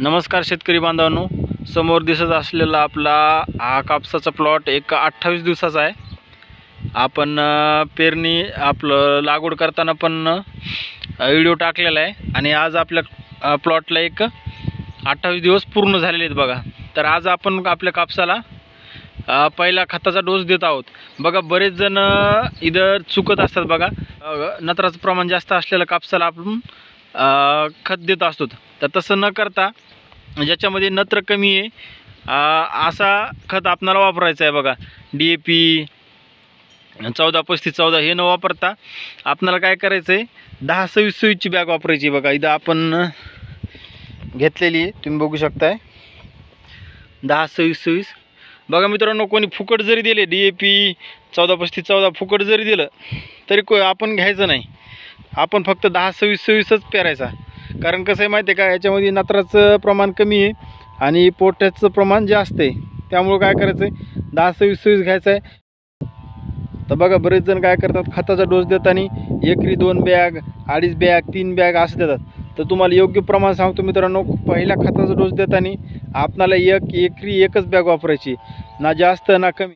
नमस्कार शेतकरी बांधवांनो, समोर दिसत असलेला आपला हा कापसाचा प्लॉट एक 28 दिवसाचा आहे। आपण पेरणी आपलं लागवड करताना पण व्हिडिओ टाकलेला आहे आणि आज आपल्या प्लॉटला एक 28 दिवस पूर्ण झालेले आहेत बघा। तर आज आपण आपल्या कापसाला पहिला खताचा डोस देत आहोत। बघा बरेच जण इधर चुकत असतात बघा, नत्राचं प्रमाण जास्त असलेल्या कापसाला आपण खत देत असतो। तर तसं न करता ज्याच्यामध्ये नत्र कमी आहे असा खत आपल्याला वापरायचा आहे बघा। DAP 14-35-14 हे न वापरता आपल्याला काय करायचं आहे, 10-26-26 ची बॅग वापरायची बघा। इथं आपण घेतलेली आहे, तुम्ही बघू शकताय 10-26-26। बघा मित्रांनो, कोणी फुकट जरी दिले DAP 14-35-14 फुकट जरी दिलं तरी आपण घ्यायचं नाही, आपण फक्त 10-26-26च पेरायचा। कारण कसं आहे माहिती आहे का, याच्यामध्ये नत्राचं प्रमाण कमी आहे आणि पोटॅशचं प्रमाण जास्त आहे, त्यामुळे काय करायचं आहे 10-26-26 घ्यायचं आहे। तर बघा बरेच जण काय करतात, खताचा डोस देताना एकरी 2 बॅग 2.5 बॅग 3 बॅग असं देतात। तर तुम्हाला योग्य प्रमाण सांगतो मित्रांनो, पहिला खताचा डोस देताना आपणाला एकरी एकच बॅग वापरायची, ना जास्त ना कमी।